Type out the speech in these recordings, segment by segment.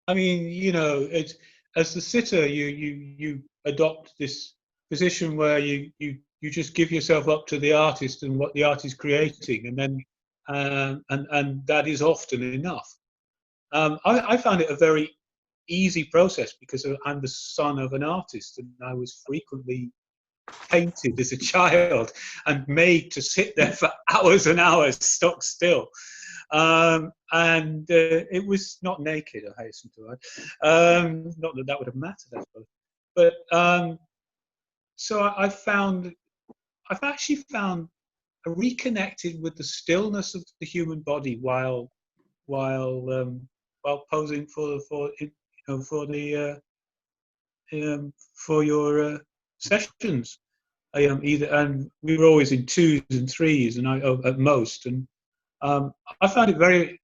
I mean, it's as the sitter, you adopt this position where you just give yourself up to the artist and what the artist is creating, and then and that is often enough. I found it a very easy process because I'm the son of an artist, and I was frequently painted as a child and made to sit there for hours and hours, stock still. And it was not naked, I hasten to add. Not that that would have mattered, I suppose. But so I've actually found reconnected with the stillness of the human body while posing for the for your sessions. Either, and we were always in twos and threes, and at most, and I found it very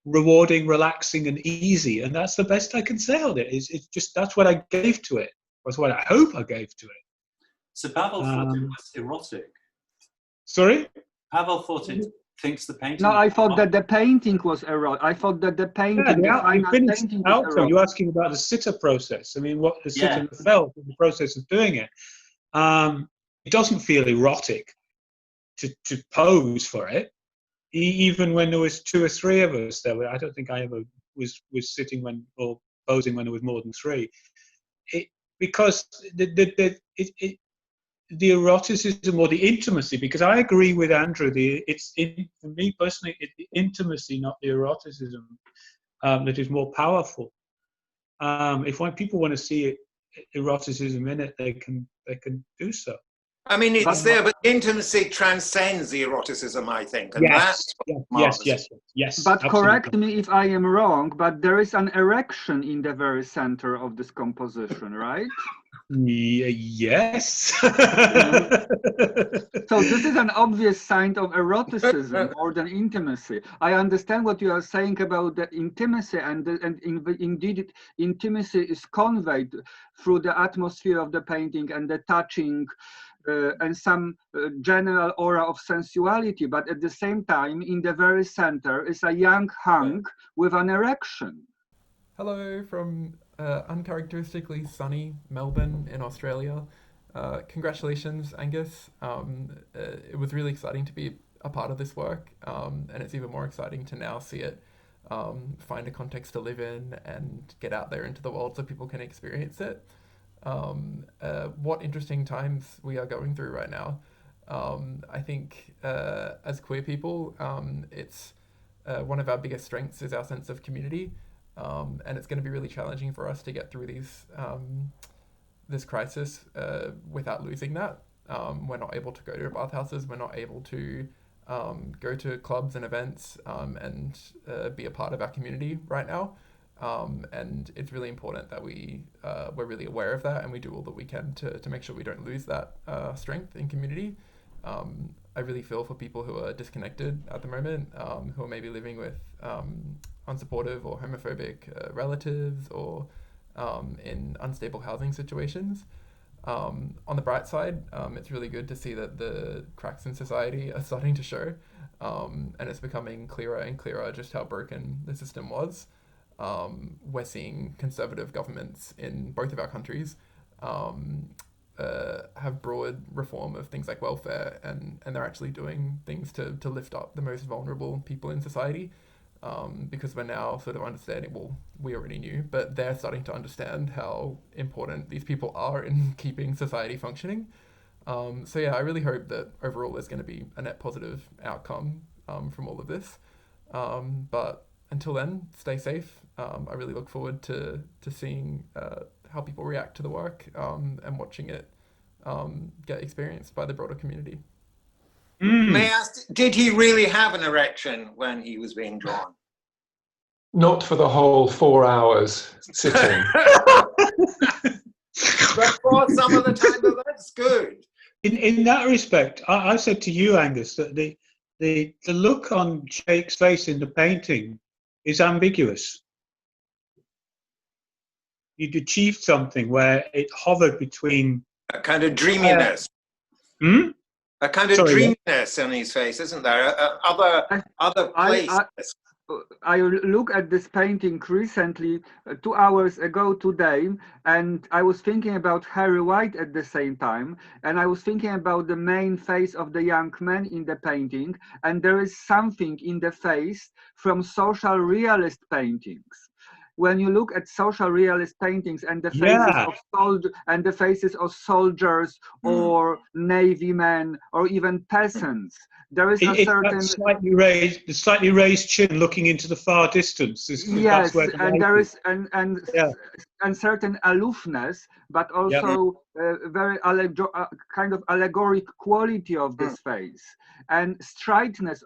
rewarding, relaxing, and easy, and that's the best I can say on it. It's just that's what I gave to it. That's what I hope I gave to it. So Pavel thought it was erotic. Sorry? Pavel thought it thinks the painting. No, I thought that the painting was erotic. I thought that the painting, the final painting was erotic. You're asking about the sitter process. I mean, what the sitter felt in the process of doing it. It doesn't feel erotic to pose for it. Even when there was two or three of us there, I don't think I ever was sitting or posing when there was more than three. Because the eroticism or the intimacy, because I agree with Andrew, for me personally, it's the intimacy, not the eroticism, that is more powerful. If people want to see eroticism in it, they can do so. I mean, it's there, but intimacy transcends the eroticism, I think. And yes. But absolutely. Correct me if I am wrong, but there is an erection in the very center of this composition, right? Yes. So this is an obvious sign of eroticism more than intimacy. I understand what you are saying about the intimacy, and indeed intimacy is conveyed through the atmosphere of the painting and the touching and some general aura of sensuality, but at the same time, in the very center is a young hunk with an erection. Hello from uncharacteristically sunny Melbourne in Australia. Congratulations, Angus. It was really exciting to be a part of this work, and it's even more exciting to now see it find a context to live in and get out there into the world so people can experience it. What interesting times we are going through right now. I think as queer people, it's one of our biggest strengths is our sense of community, and it's going to be really challenging for us to get through this crisis without losing that. We're not able to go to bathhouses, we're not able to go to clubs and events and be a part of our community right now. And it's really important that we're really aware of that, and we do all that we can to make sure we don't lose that strength in community. I really feel for people who are disconnected at the moment, who are maybe living with unsupportive or homophobic relatives, or in unstable housing situations. On the bright side, it's really good to see that the cracks in society are starting to show, and it's becoming clearer and clearer just how broken the system was. We're seeing conservative governments in both of our countries have broad reform of things like welfare, and they're actually doing things to lift up the most vulnerable people in society, because we're now sort of understanding, well, we already knew, but they're starting to understand how important these people are in keeping society functioning. So yeah, I really hope that overall there's going to be a net positive outcome from all of this. But until then, stay safe. I really look forward to seeing how people react to the work and watching it get experienced by the broader community. May I ask, did he really have an erection when he was being drawn? Not for the whole 4 hours sitting. But for some of the time, that's good. In that respect, I said to you, Angus, that the look on Jake's face in the painting is ambiguous. You'd achieved something where it hovered between a kind of dreaminess. A kind of dreaminess on his face, isn't there? Other places. I look at this painting recently, 2 hours ago today, and I was thinking about Harry White at the same time, and I was thinking about the main face of the young man in the painting, and there is something in the face from social realist paintings. When you look at social realist paintings and the faces of soldiers or navy men or even peasants, there is a certain the slightly raised chin looking into the far distance. Yes, and there is and certain aloofness, but also very kind of allegoric quality of this face, and straightness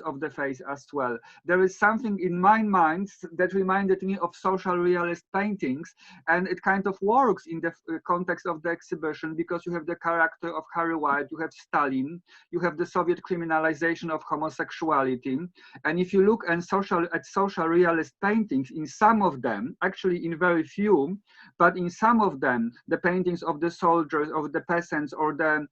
of the face as well. There is something in my mind that reminded me of social realist paintings, and it kind of works in the context of the exhibition, because you have the character of Harry White, you have Stalin, you have the Soviet criminalization of homosexuality, and if you look at social realist paintings, in some of them, actually in very few, but in some of them, the paintings of the soldiers, of the peasants, or the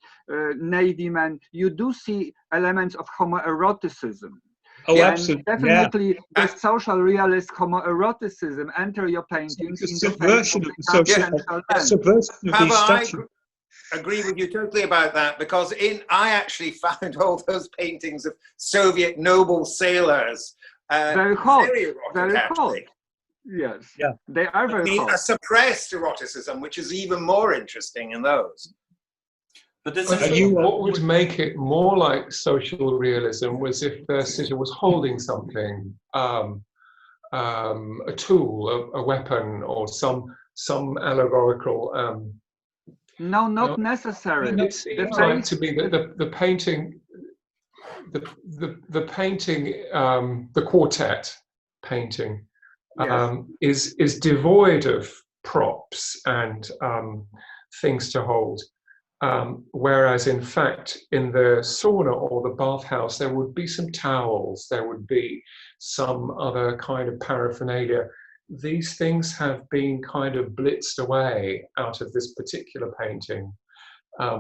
navy men, you do see elements of homoeroticism. Oh, absolutely. Definitely, the social realist homoeroticism enter your paintings. It's a subversion of the I agree with you totally about that, because I actually found all those paintings of Soviet noble sailors very hot, very hot. Yes, they are very hot. A suppressed eroticism, which is even more interesting in those. But what would make it more like social realism was if the sitter was holding something, a tool, a weapon, or some allegorical. No, not necessarily. It seems like to me that the painting, the painting, the quartet painting, is devoid of props and things to hold. Whereas in fact, in the sauna or the bathhouse, there would be some towels, there would be some other kind of paraphernalia. These things have been kind of blitzed away out of this particular painting,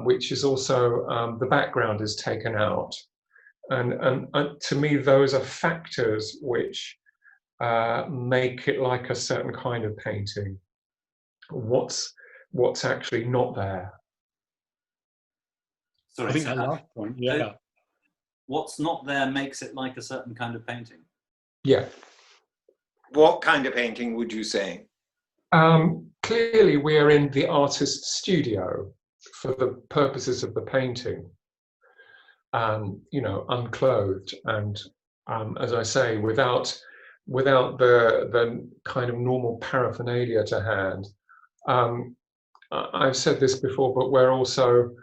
which is also, the background is taken out. And to me, those are factors which make it like a certain kind of painting. What's actually not there. Sorry, I think that last point, what's not there makes it like a certain kind of painting. Yeah. What kind of painting would you say? Clearly, we are in the artist's studio for the purposes of the painting. Unclothed and, as I say, without the kind of normal paraphernalia to hand. I've said this before, but we're also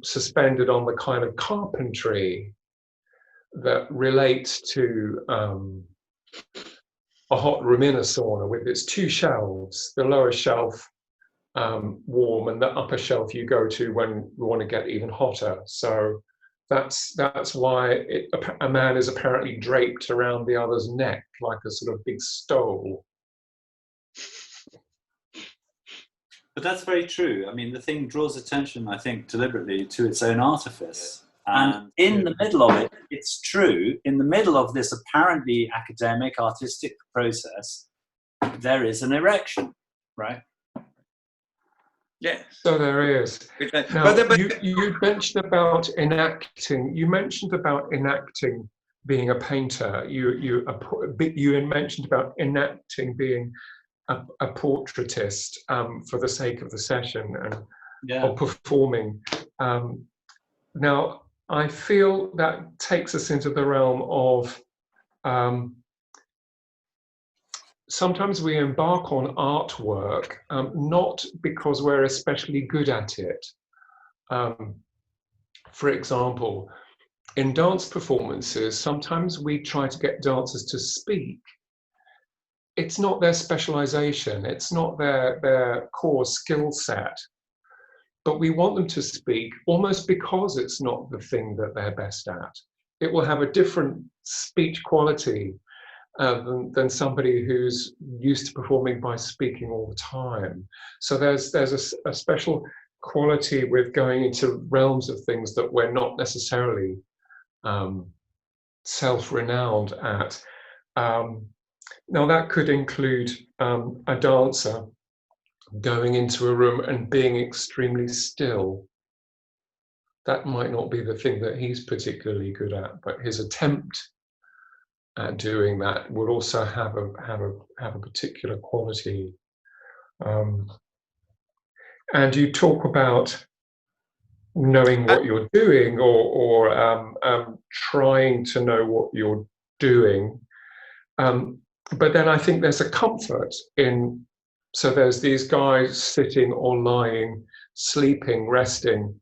suspended on the kind of carpentry that relates to a hot room in a sauna with its two shelves, the lower shelf warm and the upper shelf you go to when you want to get even hotter. So that's why a man is apparently draped around the other's neck like a sort of big stole. But that's very true. I mean, the thing draws attention, I think, deliberately to its own artifice. And in the middle of it, it's true, in the middle of this apparently academic, artistic process, there is an erection, right? Yes. So there is. Now, you mentioned about enacting. You mentioned about enacting being a painter. You mentioned about enacting being a portraitist for the sake of the session and of performing. Now, I feel that takes us into the realm of sometimes we embark on artwork not because we're especially good at it. For example, in dance performances, sometimes we try to get dancers to speak. It's not their specialization, it's not their core skill set, but we want them to speak almost because it's not the thing that they're best at. It will have a different speech quality than somebody who's used to performing by speaking all the time. So there's a special quality with going into realms of things that we're not necessarily self-renowned at. Now that could include a dancer going into a room and being extremely still. That might not be the thing that he's particularly good at, but his attempt at doing that would also have a particular quality. And you talk about knowing what you're doing, or trying to know what you're doing. But then I think there's a comfort in, so there's these guys sitting or lying, sleeping, resting.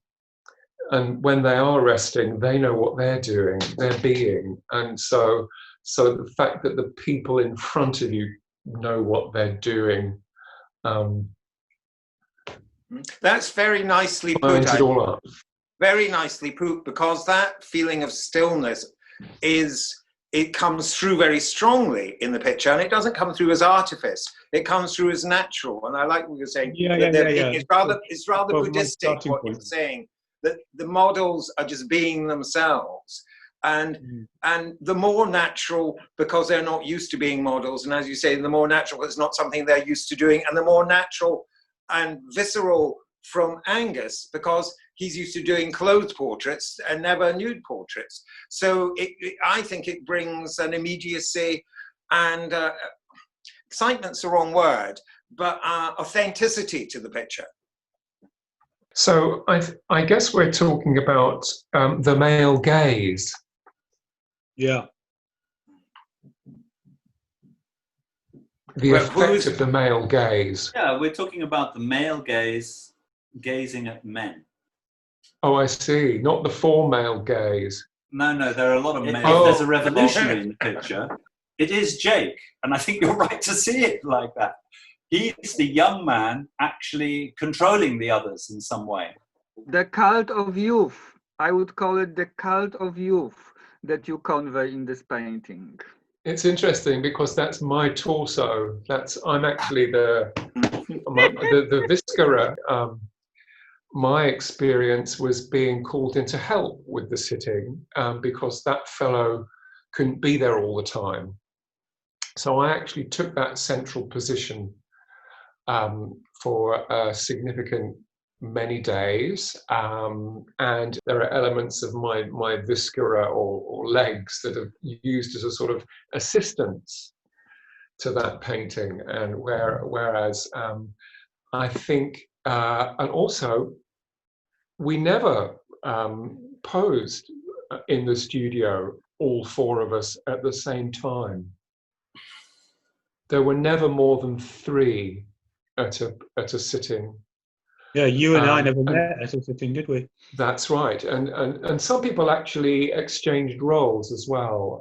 And when they are resting, they know what they're doing, they're being. And so the fact that the people in front of you know what they're doing, that's very nicely put. lines it all up. Very nicely put, because that feeling of stillness it comes through very strongly in the picture, and it doesn't come through as artifice. It comes through as natural. And I like what you're saying. It's rather Buddhistic what you're saying, that the models are just being themselves. And the more natural, because they're not used to being models, and as you say, the more natural, it's not something they're used to doing, and the more natural and visceral from Angus, because he's used to doing clothed portraits and never nude portraits. So I think it brings an immediacy and excitement's the wrong word, but authenticity to the picture. So I guess we're talking about the male gaze. Yeah. The effect of the male gaze. Yeah, we're talking about the male gaze gazing at men. Oh, I see. Not the male gaze. No, there are a lot of men. Oh. If there's a revolutionary in the picture, it is Jake. And I think you're right to see it like that. He's the young man actually controlling the others in some way. The cult of youth. I would call it the cult of youth that you convey in this painting. It's interesting because that's my torso. I'm actually the viscera. My experience was being called in to help with the sitting because that fellow couldn't be there all the time. So I actually took that central position for a significant many days, and there are elements of my viscera or legs that are used as a sort of assistance to that painting. And whereas I think, and also we never posed in the studio, all four of us at the same time. There were never more than three at a sitting. Yeah, you and I never met at a sitting, did we? That's right, and some people actually exchanged roles as well.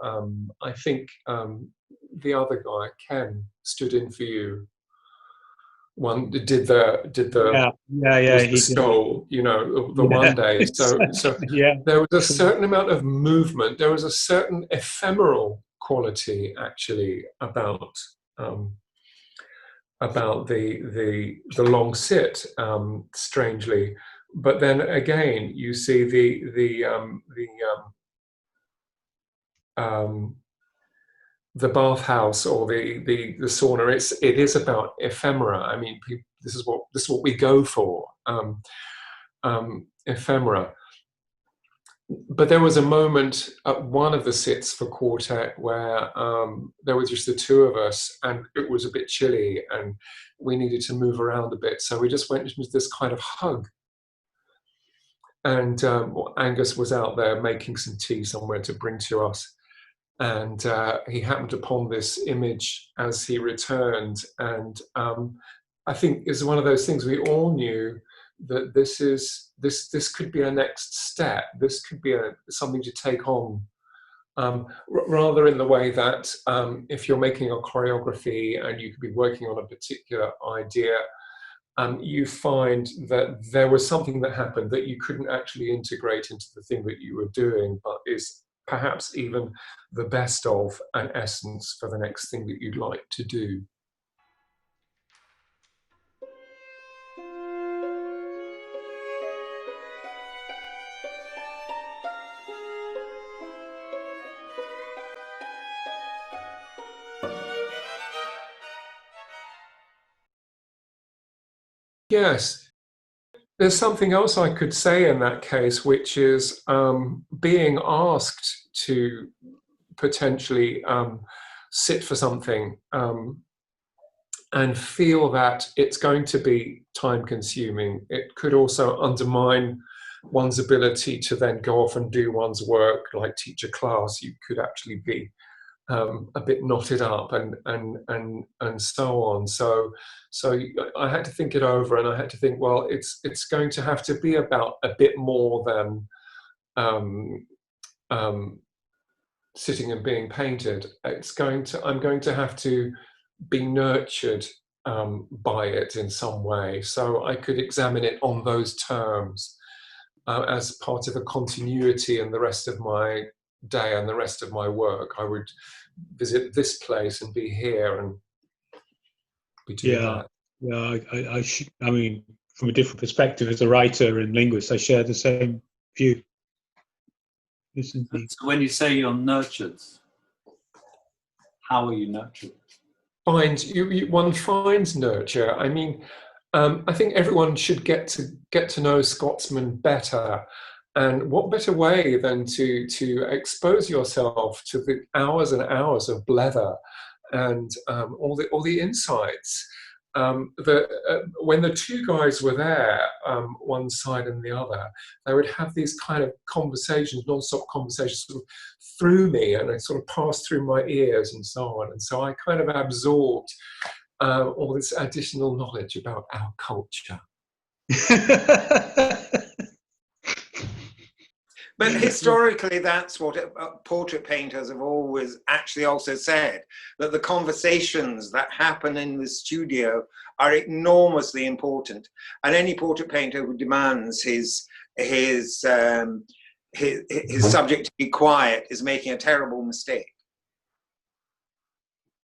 I think the other guy, Ken, stood in for you. One did the he skull, the one day. So yeah, there was a certain amount of movement. There was a certain ephemeral quality actually about the long sit, strangely. But then again, you see the bathhouse or the sauna. It is about ephemera. I mean, this is what we go for, ephemera. But there was a moment at one of the sits for quartet where there was just the two of us, and it was a bit chilly, and we needed to move around a bit. So we just went into this kind of hug. And Angus was out there making some tea somewhere to bring to us. And he happened upon this image as he returned. And I think it's one of those things we all knew that this could be a next step. This could be something to take on, rather in the way that if you're making a choreography and you could be working on a particular idea, you find that there was something that happened that you couldn't actually integrate into the thing that you were doing, but is perhaps even the best of an essence for the next thing that you'd like to do. Yes. There's something else I could say in that case, which is being asked to potentially sit for something and feel that it's going to be time consuming. It could also undermine one's ability to then go off and do one's work, like teach a class. You could actually be a bit knotted up and so on. So I had to think it over, and I had to think, well, it's going to have to be about a bit more than sitting and being painted. I'm going to have to be nurtured by it in some way. So I could examine it on those terms as part of a continuity in the rest of my day and the rest of my work. I would visit this place and be here and be doing that. Yeah, I mean, from a different perspective, as a writer and linguist, I share the same view. So when you say you're nurtured, how are you nurtured? One finds nurture. I mean, I think everyone should get to know Scotsman better. And what better way than to expose yourself to the hours and hours of blether and all the insights. When the two guys were there, one side and the other, they would have these kind of conversations, non-stop conversations, sort of through me, and they sort of passed through my ears and so on. And so I kind of absorbed all this additional knowledge about our culture. But historically, that's what portrait painters have always actually also said, that the conversations that happen in the studio are enormously important. And any portrait painter who demands his subject to be quiet is making a terrible mistake.